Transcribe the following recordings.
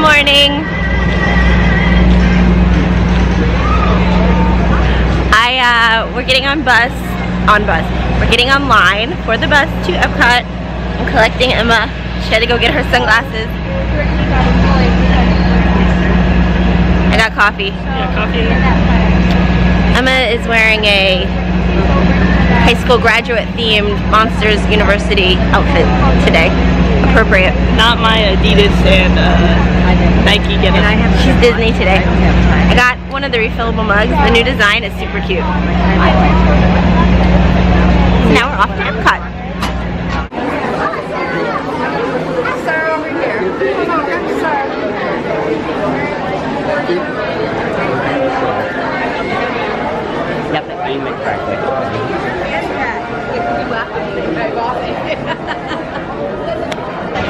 morning. We're getting we're getting online for the bus to Epcot. I'm collecting Emma. She had to go get her sunglasses. I got coffee. Yeah, coffee. Emma is wearing a high school graduate themed Monsters University outfit today. Appropriate. Not my Adidas and Nike get it. She's Disney today. I got one of the refillable mugs. The new design is super cute. So now we're off to Epcot. Sir, over here. Sir. You have to aim it correctly.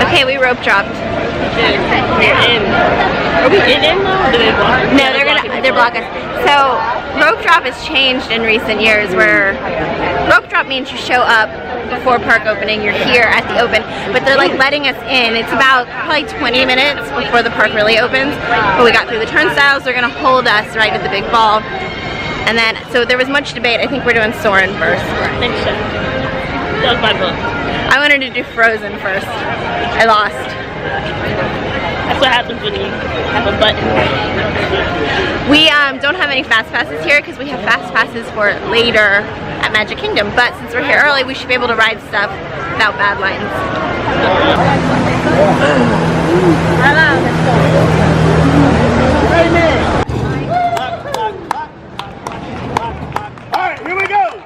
Okay, we rope dropped. We're in. Are we in now? Or do they block? No, they're blocking us. So rope drop has changed in recent years, where rope drop means you show up before park opening, you're here at the open, but they're like letting us in. It's about probably 20 minutes before the park really opens, but we got through the turnstiles. They're gonna hold us right at the big ball. And then, so there was much debate. I think we're doing Soarin' first. I think so. That was my book. I wanted to do Frozen first. I lost. That's what happens when you have a button. We don't have any fast passes here because we have fast passes for later at Magic Kingdom. But since we're here early, we should be able to ride stuff without bad lines. All right, here we go.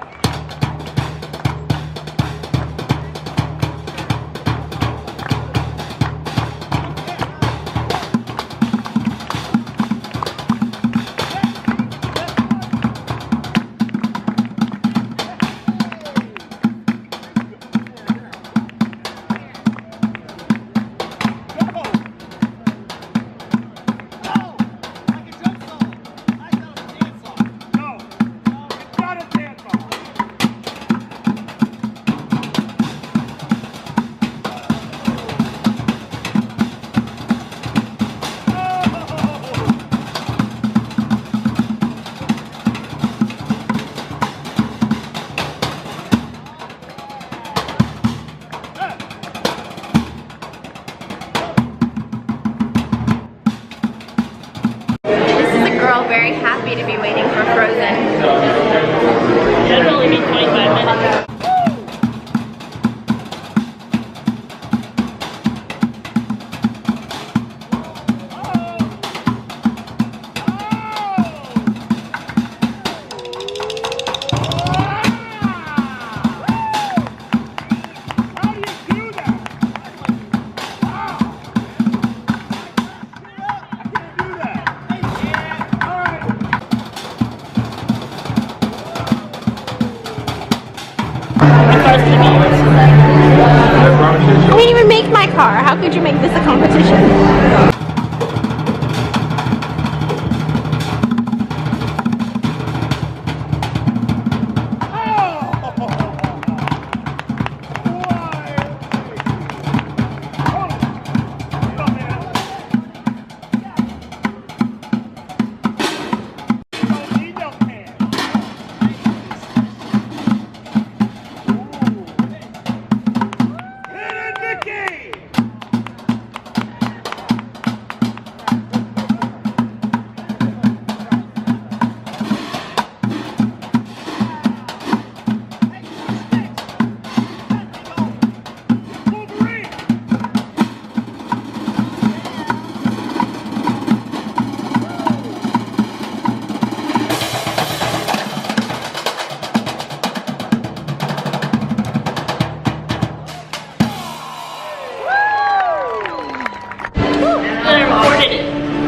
Very happy to be waiting for Frozen. Should only be 25 minutes. I didn't even make my car. How could you make this a competition?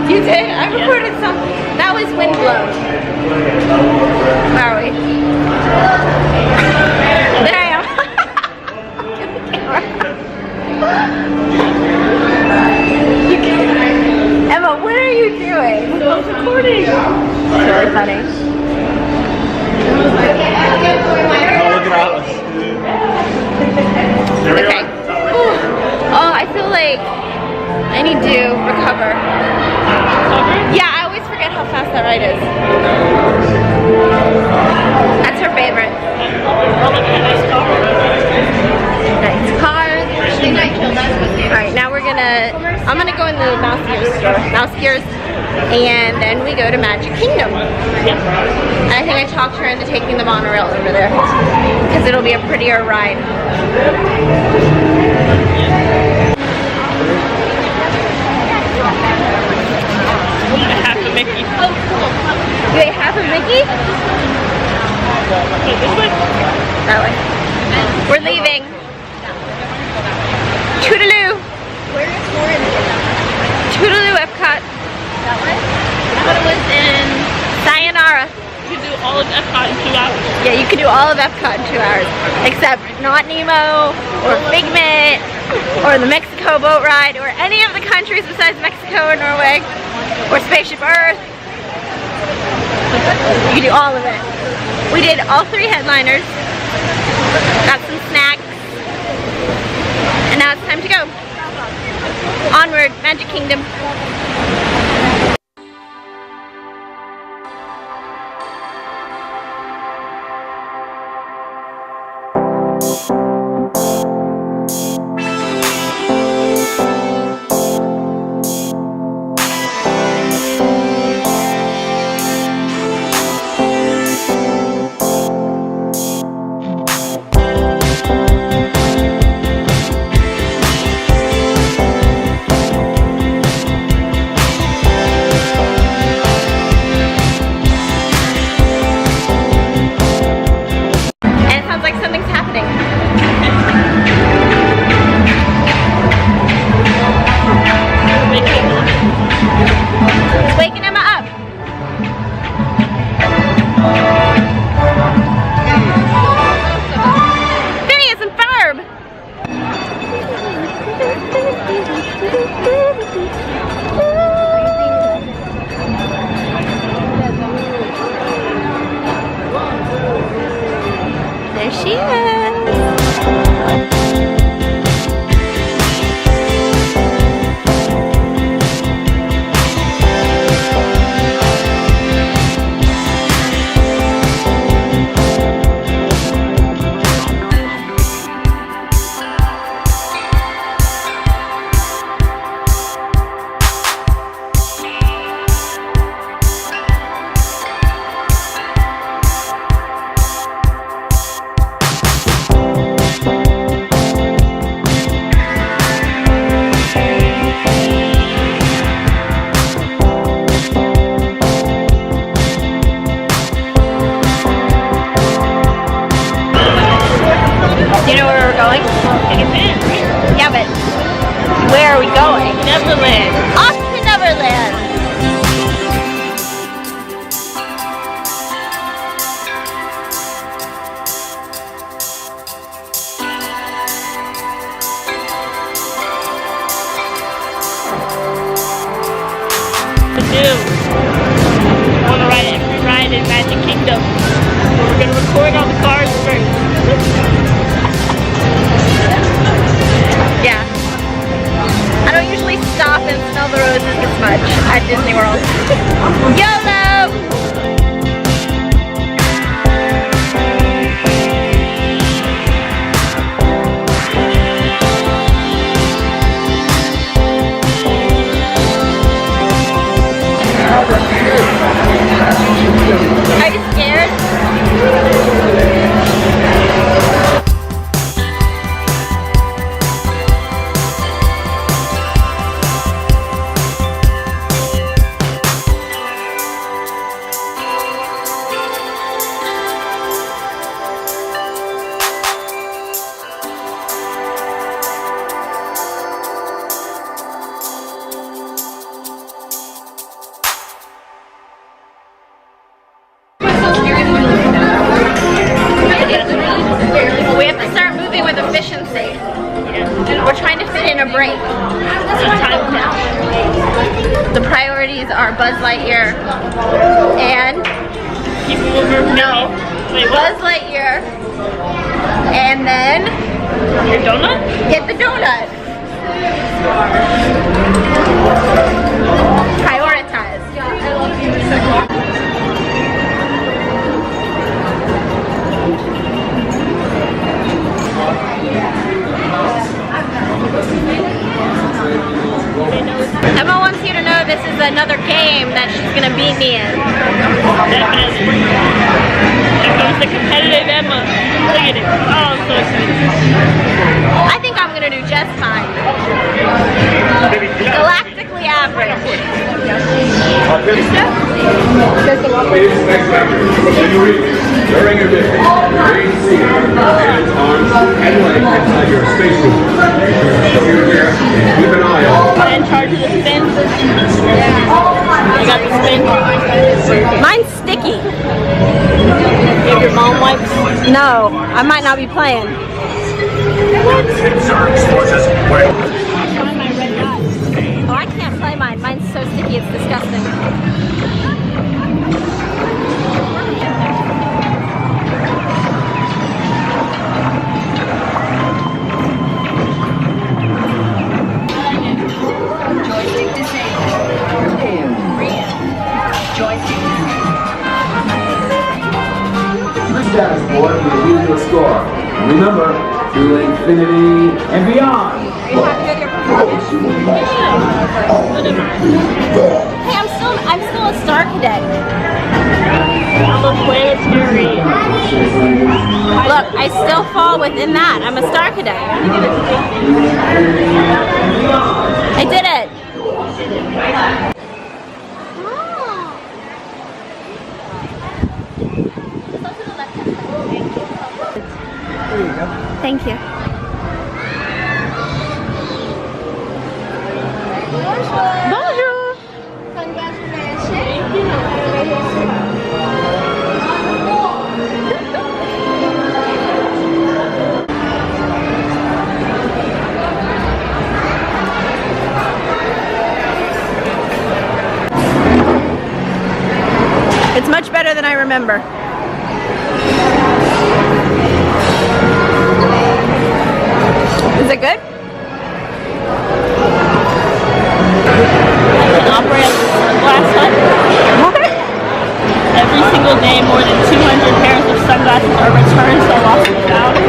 You did? I recorded some. That was Windblown. Where are we? There I am. Emma, what are you doing? I was recording. It's really funny. Okay. Oh, I feel like I I need to recover. Yeah, I always forget how fast that ride is. That's her favorite. Nice cars. Alright, now I'm gonna go in the Mouse Gears store. Mouse Gears. And then we go to Magic Kingdom. And I think I talked her into taking the monorail over there. Because it'll be a prettier ride. Half a Mickey. You ate half a Mickey? This way? That way. We're leaving. Toodaloo. Toodaloo, Epcot. That way? I thought it was in... Sayonara. You could do all of Epcot in 2 hours. Yeah, you could do all of Epcot in 2 hours. Except not Nemo, or Figment, or the Mexico boat ride, or any of the countries besides Mexico or Norway, or Spaceship Earth. You could do all of it. We did all 3 headliners, got some snacks, and now it's time to go. Onward, Magic Kingdom. There she is. You know where we're going? Yeah, but where are we going? Neverland. Off to Neverland! To do. I want to ride every ride in Magic Kingdom. We're going to record all the cars first. Yeah. I don't usually stop and smell the roses as much at Disney World. YOLO! Are you scared? We have to start moving with efficiency. We're trying to fit in a break. The priorities are Buzz Lightyear and Buzz Lightyear, and then Your donut? get the donut. Prioritize. Emma wants you to know this is another game that she's gonna beat me in. Definitely. Here comes the competitive Emma. Look at it. Oh, I'm so excited. I think I'm gonna do just fine. Galactically average. During a mission, remain seated with your hands, arms, and legs inside your spacesuit. Computer, keep an eye on. I'm in charge of the spin. I got the spin. Mine's sticky. You have your mom wipes. No, I might not be playing. Oh, I can't play mine. Mine's so sticky, it's disgusting. Joystick disabled. Joystick Status board will give you a score. Remember, to infinity and beyond. Hey, I'm still a Star Cadet. I'm a planetary. Look, I still fall within that. I'm a Star Cadet. I did it. Thank you. Bonjour. It's much better than I remember. Is it good? I operate as a sunglass hut. What? Every single day, more than 200 pairs of sunglasses are returned, so lost and found.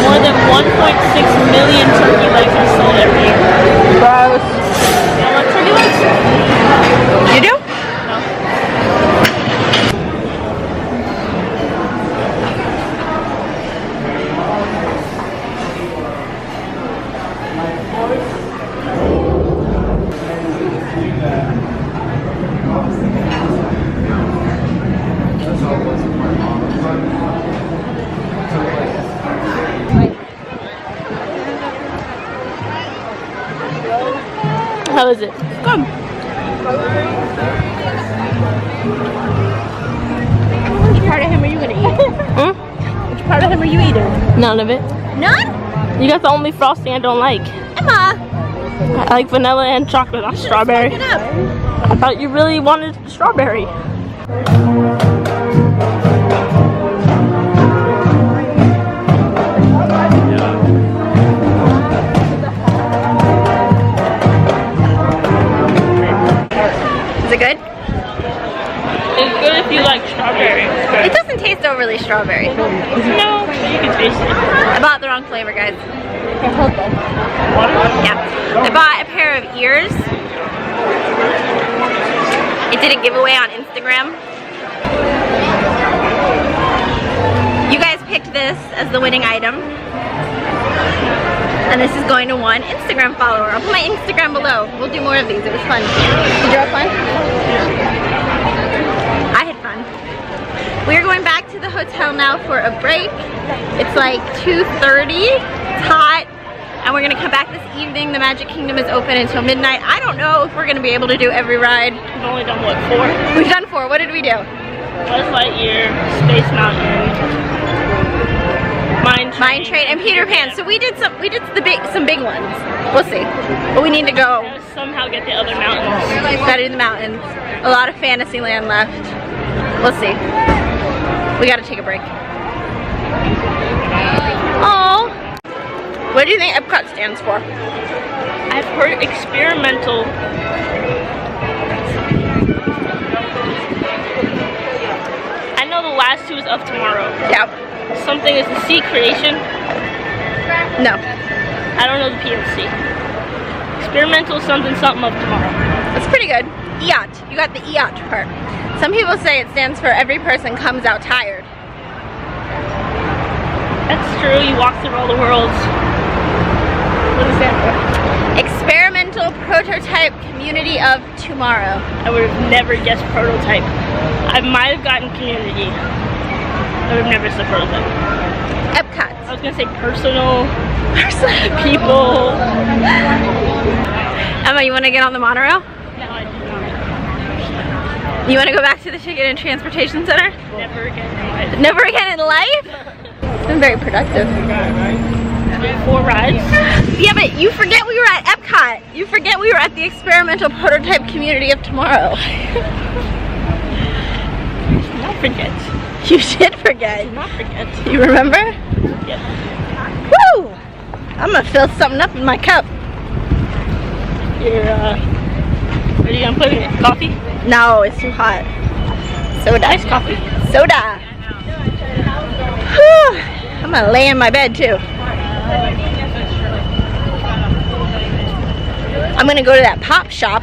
More than 1.6 million turkey legs are sold every year. Gross. You like turkey legs? You do? No. How is it? Good. Which part of him are you gonna eat? Which part of him are you eating? None of it. None? You got the only frosting I don't like. Emma! I like vanilla and chocolate, not strawberry. Pick it up. I thought you really wanted strawberry. Is it good? It's good if you like strawberry. It doesn't taste overly strawberry. No, you can taste it. I bought the wrong flavor, guys. Yeah. I bought a pair of ears. It did a giveaway on Instagram. You guys picked this as the winning item. And this is going to one Instagram follower. I'll put my Instagram below. We'll do more of these. It was fun. Did you have fun? I had fun. We're going back to the hotel now for a break. It's like 2:30. It's hot. And we're gonna come back this evening. The Magic Kingdom is open until midnight. I don't know if we're gonna be able to do every ride. We've only done what, 4? We've done 4. What did we do? Buzz Lightyear, Space Mountain, Mine Train and Peter Pan. So we did some big ones. We'll see. But we need to go. Gotta somehow get the other mountains. Gotta do the mountains. A lot of Fantasyland left. We'll see. We gotta take a break. Oh. What do you think Epcot stands for? I've heard experimental. I know the last two is of tomorrow. Yeah. Something is the sea creation. No. I don't know the PLC. Experimental something of tomorrow. That's pretty good. EOT. You got the EOT part. Some people say it stands for every person comes out tired. That's true. You walk through all the worlds. What does that stand for? Experimental prototype community of tomorrow. I would have never guessed prototype. I might have gotten community. I would have never said prototype. Epcot. I was gonna say personal people. Emma, you want to get on the monorail? No, I do not. You want to go back to the Ticket and Transportation Center? Never again in life. Never again in life? It's been very productive. 4 rides. Yeah, but you forget we were at Epcot. You forget we were at the experimental prototype community of tomorrow. Not forget. You should forget. Not forget. You remember? Yep. Woo! I'm gonna fill something up in my cup. What are you gonna put in it? Coffee? No, it's too hot. Soda. Iced coffee. Soda. Whew. I'm gonna lay in my bed too. I'm gonna go to that pop shop.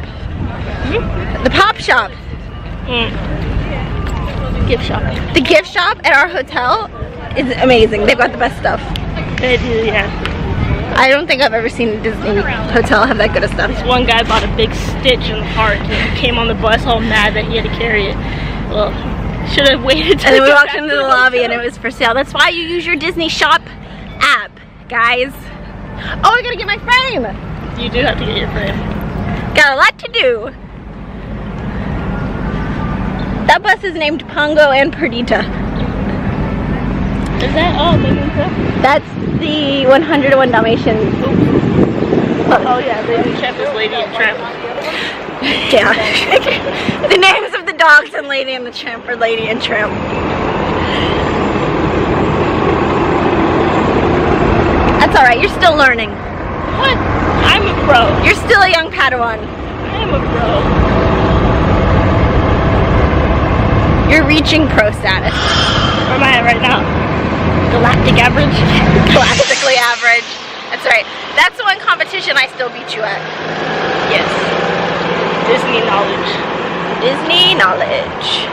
The pop shop. Gift shop. The gift shop at our hotel is amazing. They've got the best stuff. They do, yeah. I don't think I've ever seen a Disney hotel have that good of stuff. This one guy bought a big Stitch in the park and came on the bus all mad that he had to carry it. Well, should have waited till And then we got walked back into to the lobby and it was for sale. That's why you use your Disney Shop app, guys. Oh, I gotta get my frame. You do have to get your frame. Got a lot to do. That bus is named Pongo and Perdita. Is that all? That's the 101 Dalmatians. Oh yeah, Lady and Tramp is Lady and Tramp. Yeah. The names of the dogs in Lady and the Tramp are Lady and Tramp. That's alright, you're still learning. What? I'm a pro. You're still a young Padawan. I'm a pro. You're reaching pro status. Where am I at right now? Galactic average? Galactically average. That's right. That's the one competition I still beat you at. Yes. Disney knowledge. Disney knowledge.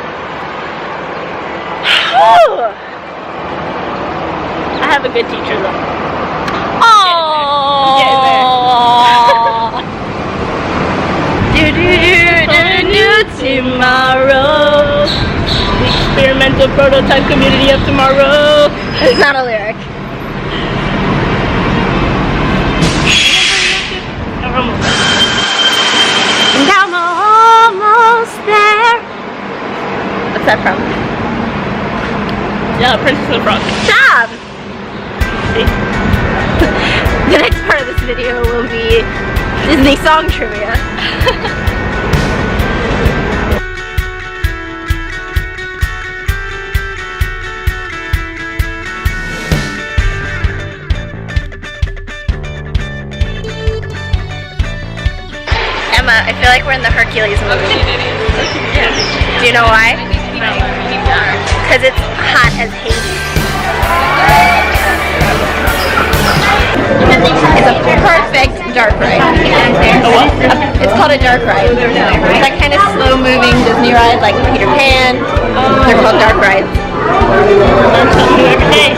I have a good teacher though. Oh. Tomorrow. The experimental prototype community of tomorrow. It's not a lyric. I'm almost there. And I'm almost there. What's that from? Yeah, Princess and the Frog. Good job. See? The next part of this video will be Disney song trivia. Emma, I feel like we're in the Hercules movie. Do you know why? Because it's hot as Hades. It's a perfect dark ride. It's called a dark ride. It's that kind of slow-moving Disney ride like Peter Pan. They're called dark rides. Learn something new every day.